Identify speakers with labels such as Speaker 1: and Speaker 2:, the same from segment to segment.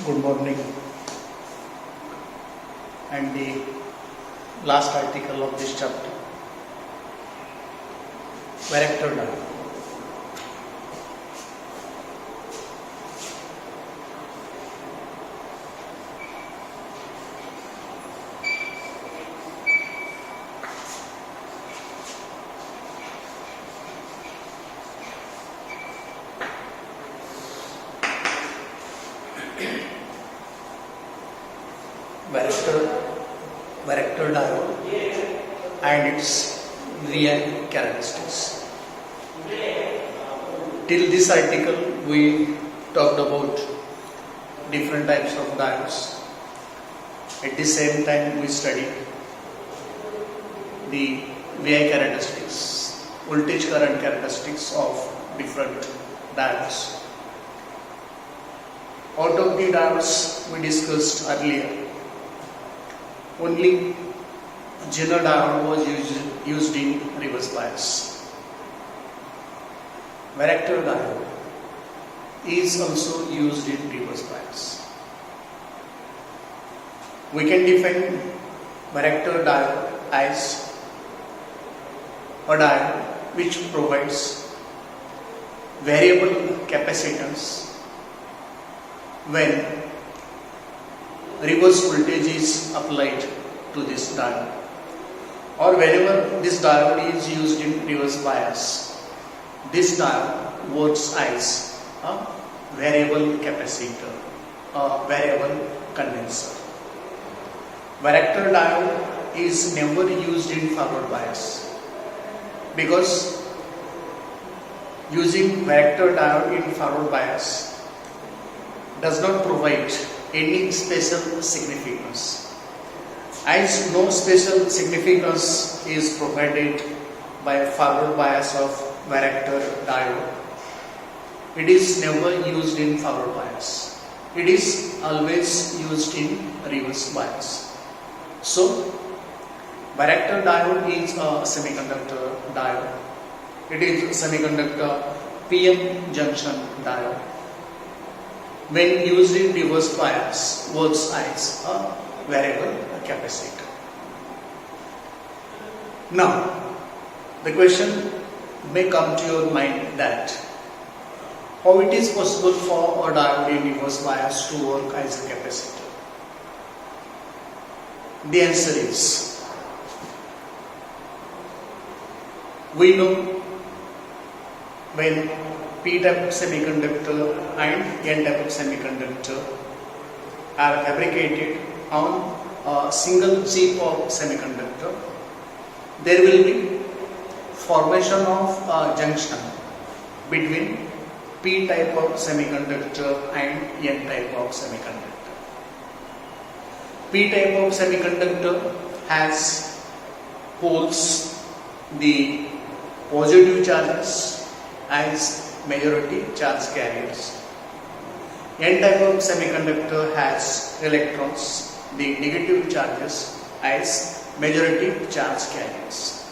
Speaker 1: Good morning. And the last article of this chapter, varactor diode. Varactor diode and its real characteristics. Till this article we talked about different types of diodes. At the same time we studied the VI characteristics, voltage current characteristics of different diodes. Out of the diodes we discussed earlier, only Zener diode was used in reverse bias. Varactor diode is also used in reverse bias. We can define varactor diode as a diode which provides variable capacitance when reverse voltage is applied to this diode, or whenever this diode is used in reverse bias, this diode works as a variable capacitor, a variable condenser. Varactor diode is never used in forward bias, because using varactor diode in forward bias does not provide any special significance. As no special significance is provided by forward bias of varactor diode, it is never used in forward bias. It is always used in reverse bias. So, varactor diode is a semiconductor diode. It is a semiconductor PN junction diode. When used in reverse bias, works as a variable capacitor. Now, the question may come to your mind that how it is possible for a diode in reverse bias to work as a capacitor. The answer is, we know when P-type of semiconductor and N-type of semiconductor are fabricated on a single chip of semiconductor, there will be formation of a junction between P-type of semiconductor and N-type of semiconductor. P-type of semiconductor has holds the positive charges as majority charge carriers. N-type of semiconductor has electrons, the negative charges, as majority charge carriers.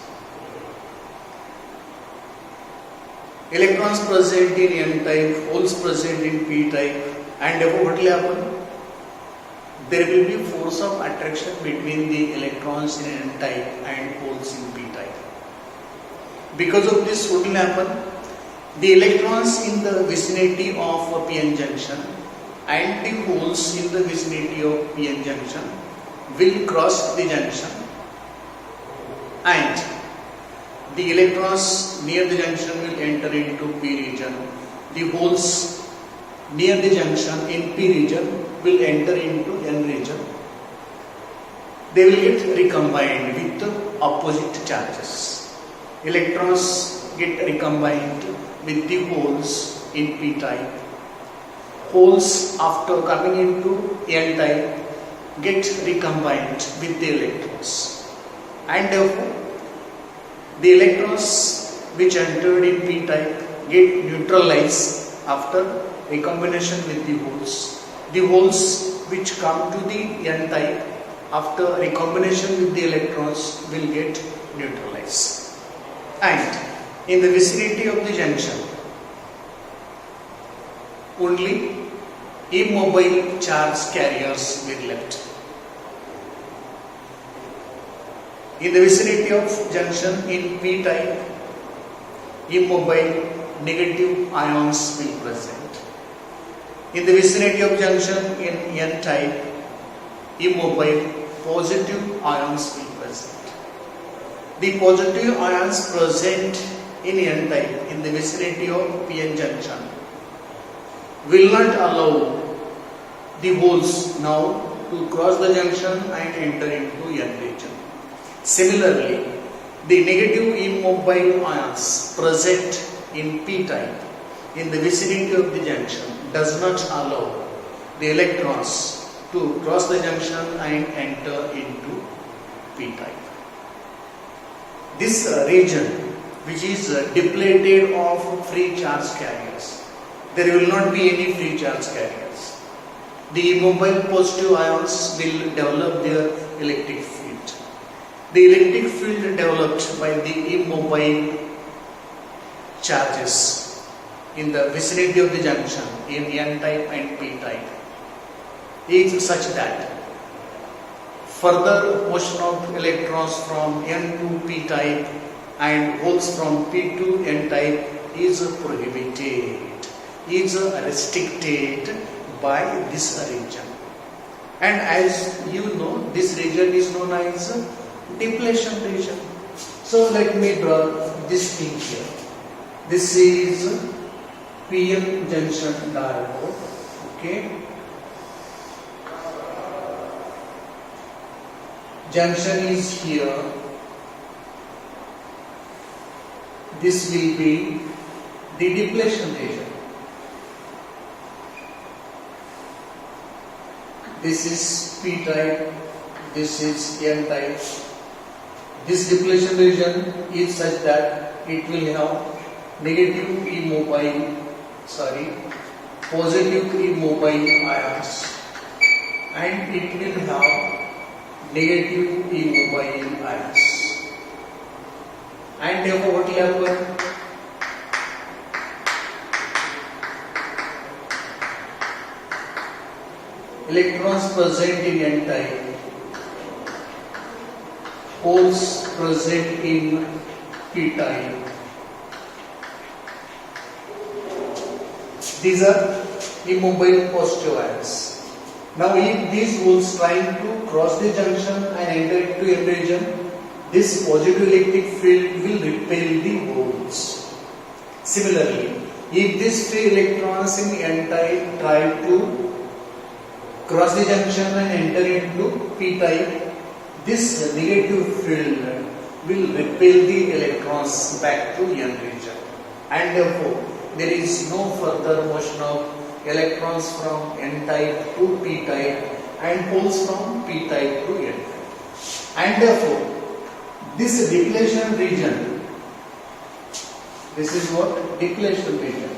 Speaker 1: Electrons present in N-type, holes present in P-type, and what will happen? There will be force of attraction between the electrons in N-type and holes in P-type. Because of this, what will happen? The electrons in the vicinity of a PN junction and the holes in the vicinity of PN junction will cross the junction, and the electrons near the junction will enter into P region. The holes near the junction in P region will enter into N region. They will get recombined with the opposite charges. Electrons get recombined with the holes in P-type. Holes after coming into N-type get recombined with the electrons, and therefore the electrons which entered in P-type get neutralized after recombination with the holes. The holes which come to the N-type after recombination with the electrons will get neutralized, and in the vicinity of the junction only immobile charge carriers will left. In the vicinity of junction in p-type, immobile negative ions will present. In the vicinity of junction in n-type, immobile positive ions will present. The positive ions present in n-type in the vicinity of p-n junction will not allow the holes now to cross the junction and enter into n region. Similarly, the negative immobile ions present in p-type in the vicinity of the junction does not allow the electrons to cross the junction and enter into p-type. This region, which is depleted of free charge carriers, there will not be any free charge carriers. The immobile positive ions will develop their electric field. The electric field developed by the immobile charges in the vicinity of the junction in n-type and p-type is such that further motion of electrons from n to p-type and holes from p to n-type is prohibited, is restricted by this region. And as you know, this region is known as depletion region. So let me draw this thing here. This is PN junction diode. Okay. Junction is here. This will be the depletion region. This is P type, this is N type. This depletion region is such that it will have positive immobile ions, and it will have negative immobile ions. And therefore what will happen? Electrons present in n-type, holes present in p-type. These are immobile positive ions. Now if these holes trying to cross the junction and enter into n region, this positive electric field will repel the holes. Similarly, if these free electrons in n-type try to cross the junction and enter into p-type, this negative field will repel the electrons back to n region, and therefore there is no further motion of electrons from n-type to p-type and holes from p-type to n-type. And therefore this depletion region, this is what depletion region.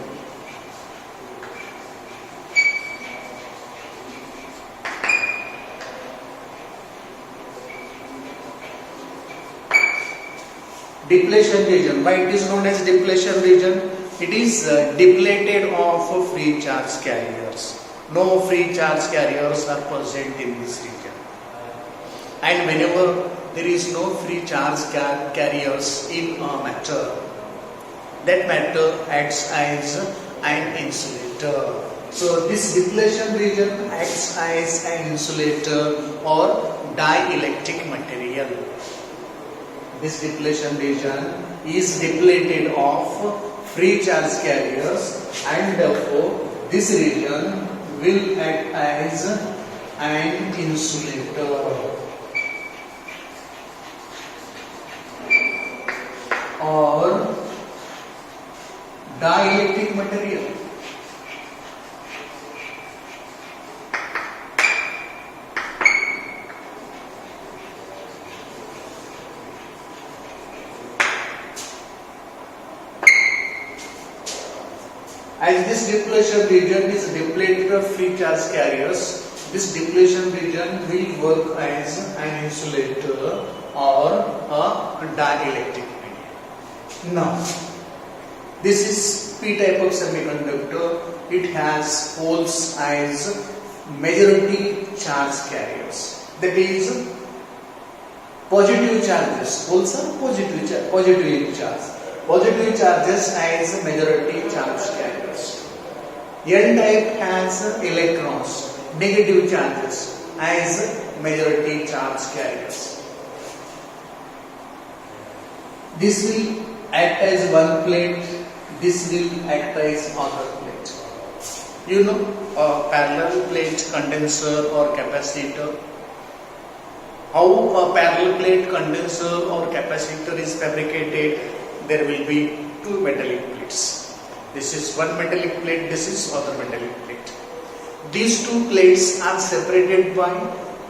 Speaker 1: Depletion region. Why it is known as depletion region? It is depleted of free charge carriers. No free charge carriers are present in this region. And whenever there is no free charge carriers in a matter, that matter acts as an insulator. So this depletion region acts as an insulator or dielectric material. This depletion region is depleted of free charge carriers, and therefore this region will act as an insulator or dielectric material. As this depletion region is depleted of free charge carriers, this depletion region will work as an insulator or a dielectric medium. Now, This is P type of semiconductor. It has holes as majority charge carriers. That is positive charges. Holes are positive charge. Positive charges as majority charge carriers. N type has electrons, negative charges as majority charge carriers. This will act as one plate. This will act as other plate. You know, a parallel plate condenser or capacitor. How a parallel plate condenser or capacitor is fabricated? There will be two metallic plates. This is one metallic plate, this is other metallic plate. These two plates are separated by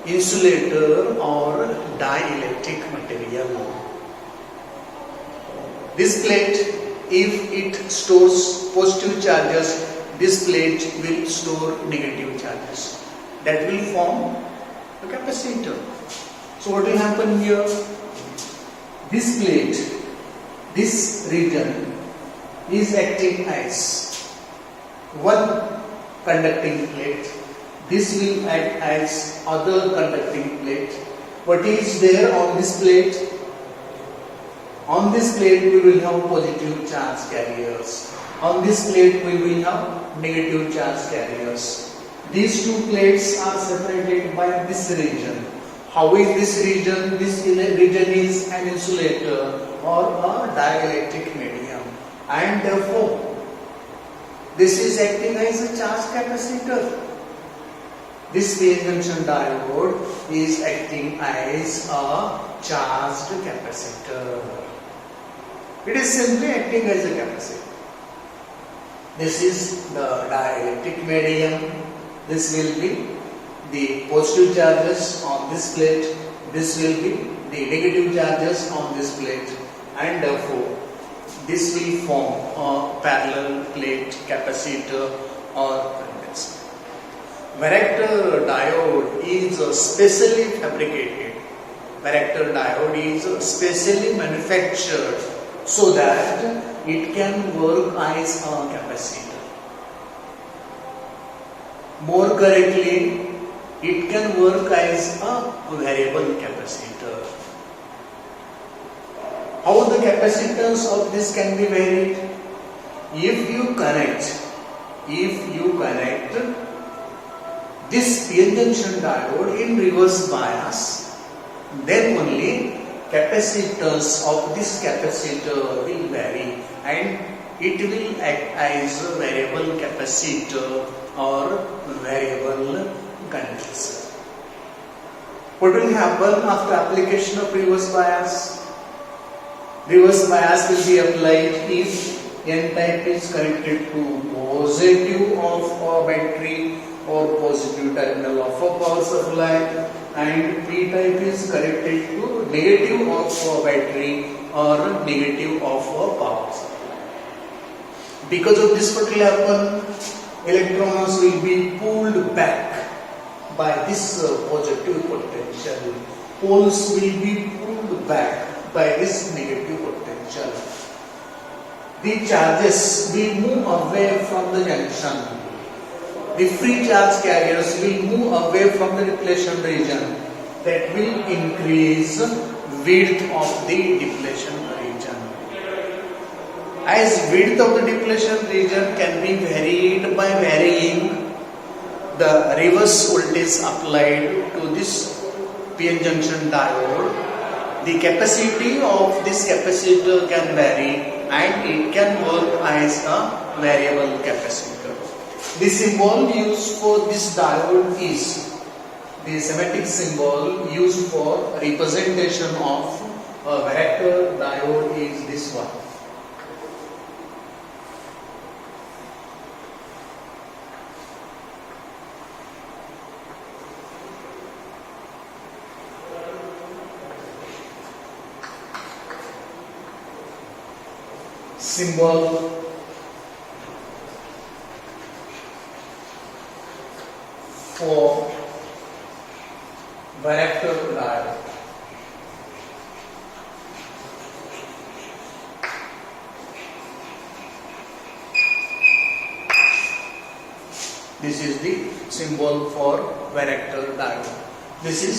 Speaker 1: insulator or dielectric material. This plate, if it stores positive charges, this plate will store negative charges. That will form a capacitor. So what will happen here? This plate, this region is acting as one conducting plate. This will act as other conducting plate. What is there on this plate? On this plate we will have positive charge carriers. On this plate we will have negative charge carriers. These two plates are separated by this region. How is this region? This region is an insulator or a dielectric medium, and therefore this is acting as a charge capacitor. This PN junction diode is acting as a charged capacitor. It is simply acting as a capacitor. This is the dielectric medium. This will be the positive charges on this plate. This will be the negative charges on this plate, and therefore this will form a parallel plate capacitor or condenser. Varactor diode is specially fabricated. Varactor diode is specially manufactured so that it can work as a capacitor. More correctly, it can work as a variable capacitor. How the capacitance of this can be varied? If you connect this PN junction diode in reverse bias, then only capacitance of this capacitor will vary and it will act as a variable capacitor or variable condenser. What will happen after application of reverse bias? Reverse bias will be applied if N type is connected to positive of a battery or positive terminal of a power supply, and P type is connected to negative of a battery or negative of a power supply. Because of this, what will happen? Electrons will be pulled back by this positive potential. Poles will be pulled back by this negative potential. The charges will move away from the junction. The free charge carriers will move away from the depletion region. That will increase width of the depletion region. As width of the depletion region can be varied by varying the reverse voltage applied to this PN junction diode, the capacity of this capacitor can vary and it can work as a variable capacitor. The symbol used for this diode is the Semitic symbol used for representation of a varactor diode is this one. Symbol for varactor diode. This is the symbol for varactor diode. This is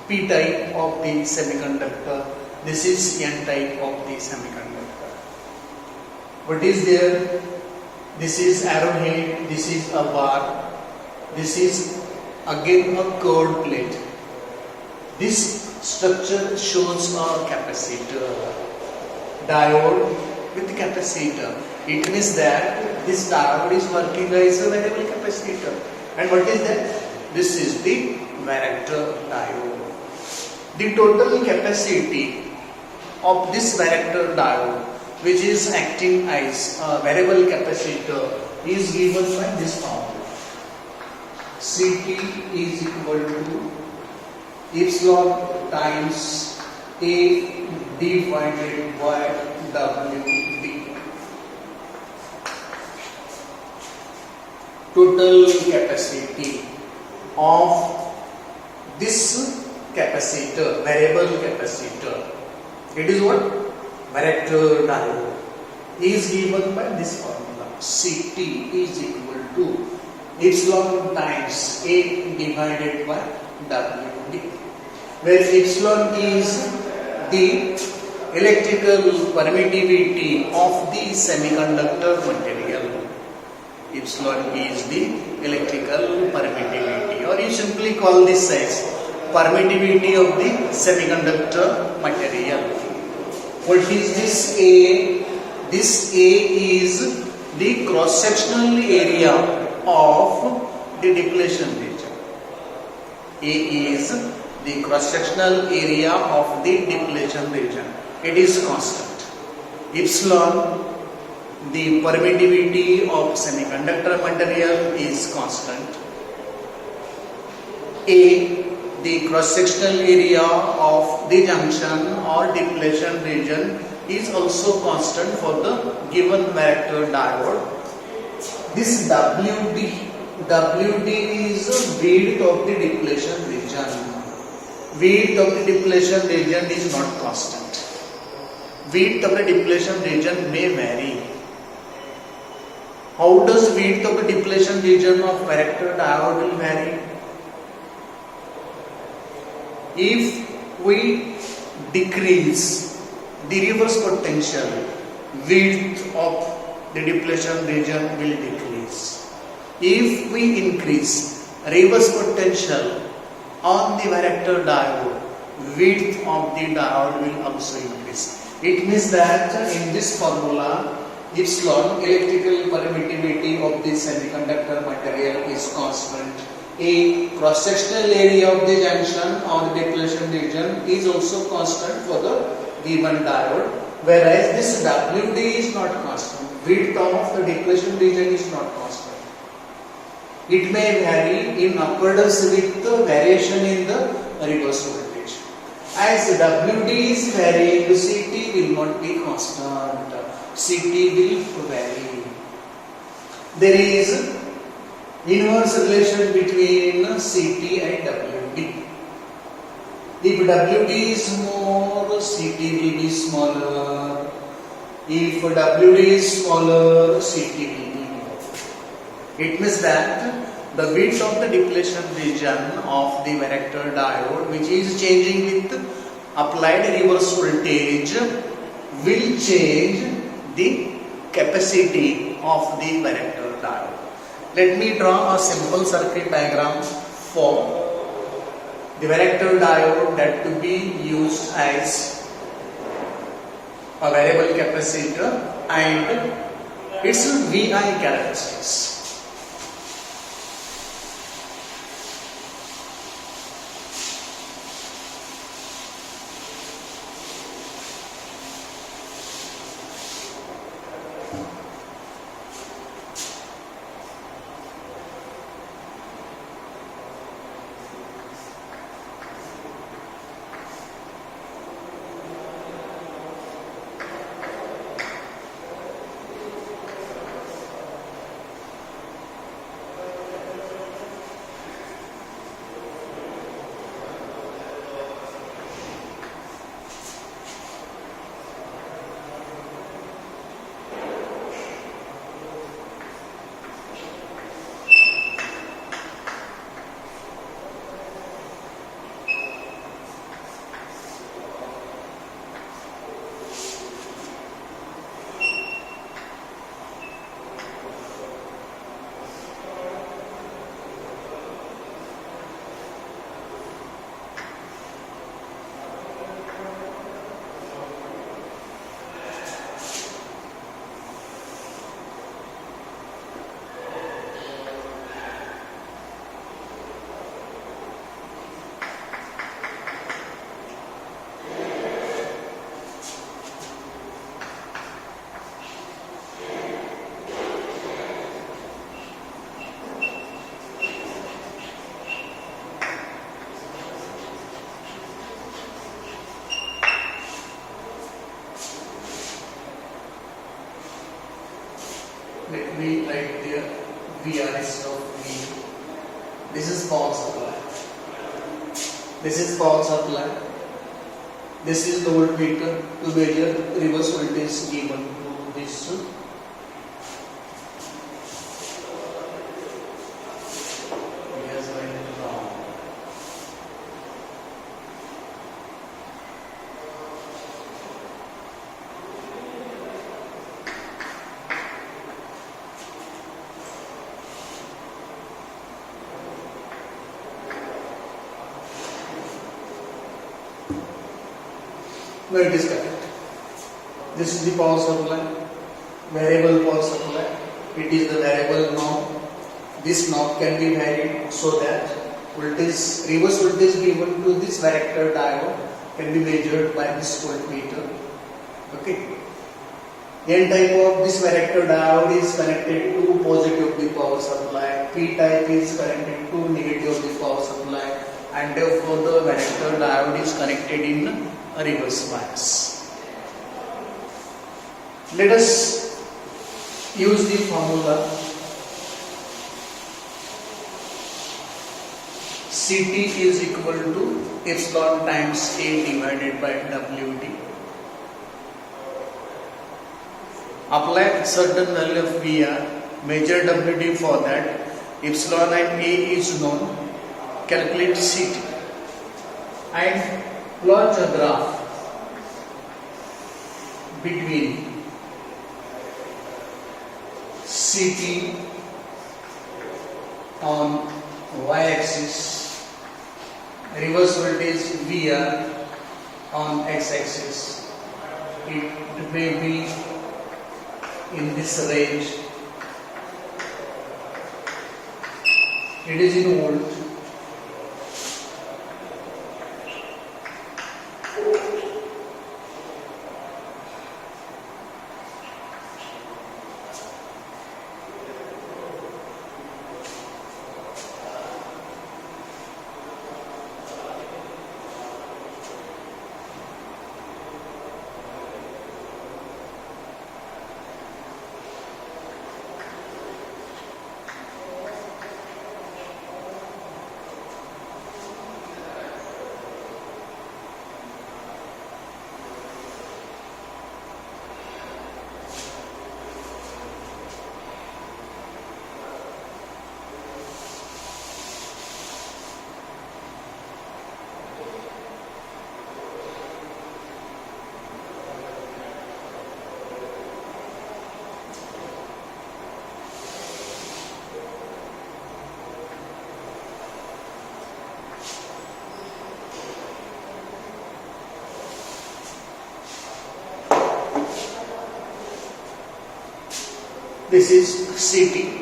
Speaker 1: P type of the semiconductor. This is N type of the semiconductor. What is there? This is arrowhead. This is a bar. This is again a curved plate. This structure shows a capacitor, diode with capacitor. It means that this diode is working as a variable capacitor. And what is that? This is the varactor diode. The total capacity of this varactor diode, which is acting as a variable capacitor, is given by this formula. Ct is equal to epsilon times A divided by WD. Total capacity of this capacitor, variable capacitor, it is what? Varactor diode, is given by this formula. Ct is equal to epsilon times A divided by WD, where epsilon is the electrical permittivity of the semiconductor material. Epsilon is the electrical permittivity, or you simply call this as permittivity of the semiconductor material. What is this A? This A is the cross-sectional area of the depletion region. A is the cross-sectional area of the depletion region. It is constant. Epsilon, the permittivity of semiconductor material, is constant. A, the cross-sectional area of the junction or depletion region, is also constant for the given varactor diode. This WD is width of the depletion region. Width of the depletion region is not constant. Width of the depletion region may vary. How does width of the depletion region of varactor diode will vary? If we decrease the reverse potential, width of the depletion region will decrease. If we increase reverse potential on the varactor diode, width of the diode will also increase. It means that in this formula, epsilon, electrical permittivity of the semiconductor material, is constant. A cross-sectional area of the junction or the depletion region is also constant for the given diode, whereas this WD is not constant. Width of the depletion region is not constant. It may vary in accordance with the variation in the reverse voltage. As WD is varying, Ct will not be constant. Ct will vary. There is inverse relation between Ct and WD. If WD is more, Ct will be smaller. If WD is smaller, Ct will be more. It means that the width of the depletion region of the varactor diode, which is changing with applied reverse voltage, will change the capacity of the varactor diode. Let me draw a simple circuit diagram for the varactor diode that to be used as a variable capacitor and its VI characteristics. let me write there VR instead of V. This is power supply. This is power supply. This is the voltmeter to measure reverse voltage given to this. No, it is correct. This is the power supply, variable power supply. It is the variable knob. This knob can be varied so that voltage, reverse voltage given to this varactor diode can be measured by this voltmeter. Okay. N type of this varactor diode is connected to positive of the power supply. P type is connected to negative of the power supply, and therefore the varactor diode is connected in a reverse bias. Let us use the formula Ct is equal to epsilon times A divided by WD. Apply certain value of VR, measure WD for that, epsilon and A is known, calculate Ct and plot a graph between Ct on y-axis, reverse voltage VR on x-axis. It may be in this range. It is in volt. This is Ct,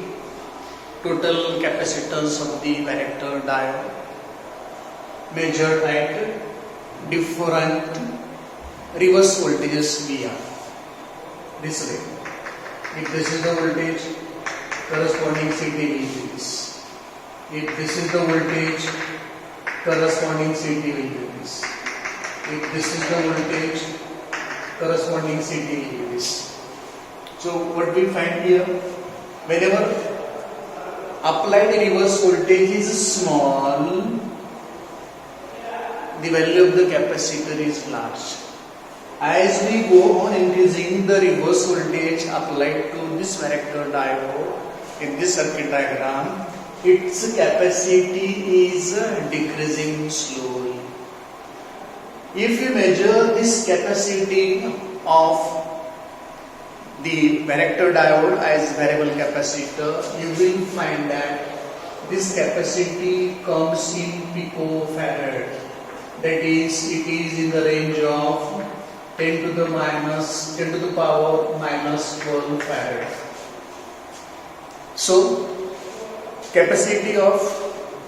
Speaker 1: total capacitance of the varactor diode, measured at different reverse voltages VR. This way. If this is the voltage, corresponding Ct will be this. If this is the voltage, corresponding Ct will be this. If this is the voltage, corresponding Ct will be this. So what we find here, whenever applied reverse voltage is small, the value of the capacitor is large. As we go on increasing the reverse voltage applied to this varactor diode in this circuit diagram, its capacity is decreasing slowly. If we measure this capacity of the varactor diode as variable capacitor, you will find that this capacity comes in picofarad. That is, it is in the range of 10 to the power minus 12 farad. So, capacity of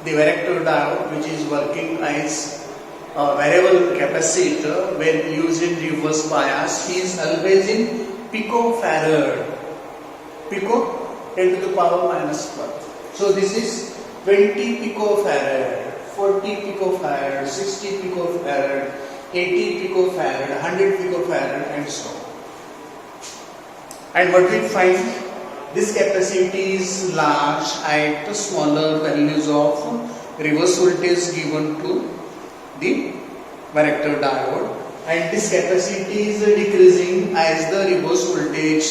Speaker 1: the varactor diode, which is working as a variable capacitor when used in reverse bias, is always in picofarad. Pico 10 to the power minus 12. So this is 20 picofarad, 40 picofarad, 60 picofarad, 80 picofarad, 100 picofarad, and so on. And what we find, this capacity is large at smaller values of reverse voltage given to the varactor diode, and this capacity is decreasing as the reverse voltage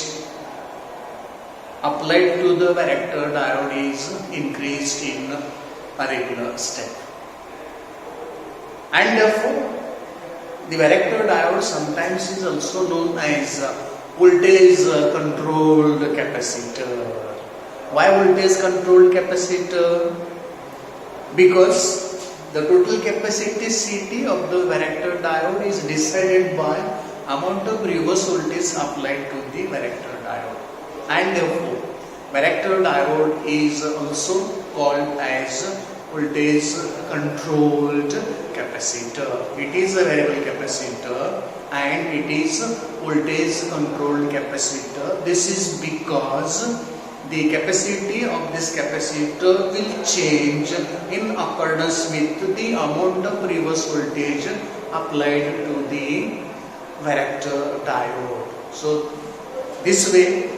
Speaker 1: applied to the varactor diode is increased in a regular step. And therefore, the varactor diode sometimes is also known as voltage controlled capacitor. Why voltage controlled capacitor? Because the total capacity of the varactor diode is decided by amount of reverse voltage applied to the varactor diode, and therefore varactor diode is also called as voltage controlled capacitor. It is a variable capacitor and it is voltage controlled capacitor. This is because the capacity of this capacitor will change in accordance with the amount of reverse voltage applied to the varactor diode. So this way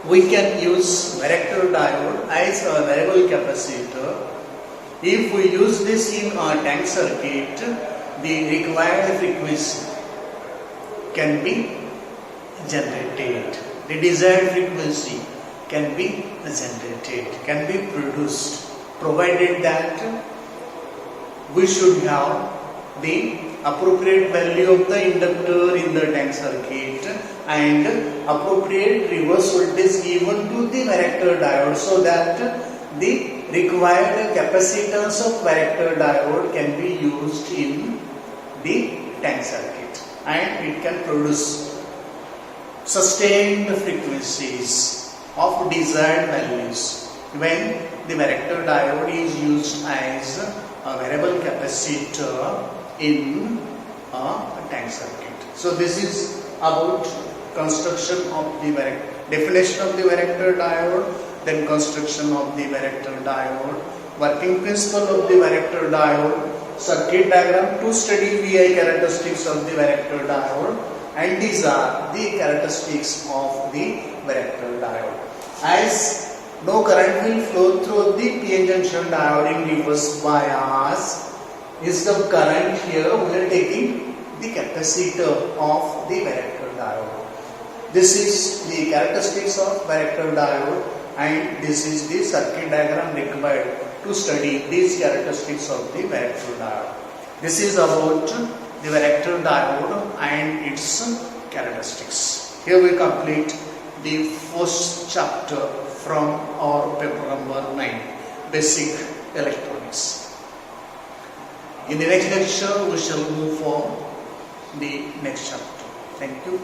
Speaker 1: we can use varactor diode as a variable capacitor. If we use this in a tank circuit, the required frequency can be generated. The desired frequency can be generated, can be produced, provided that we should have the appropriate value of the inductor in the tank circuit and appropriate reverse voltage given to the varactor diode, so that the required capacitance of varactor diode can be used in the tank circuit and it can produce sustained frequencies of desired values when the varactor diode is used as a variable capacitor in a tank circuit. So this is about construction of the definition of the varactor diode, then construction of the varactor diode, working principle of the varactor diode, circuit diagram to study VI characteristics of the varactor diode, and these are the characteristics of the varactor diode. As no current will flow through the PN junction diode in reverse bias, instead of current here we are taking the capacitor of the varactor diode. This is the characteristics of varactor diode and this is the circuit diagram required to study these characteristics of the varactor diode. This is about the varactor diode and its characteristics. Here we complete the first chapter from our paper number 9, Basic Electronics. In the next lecture we shall move for the next chapter. Thank you.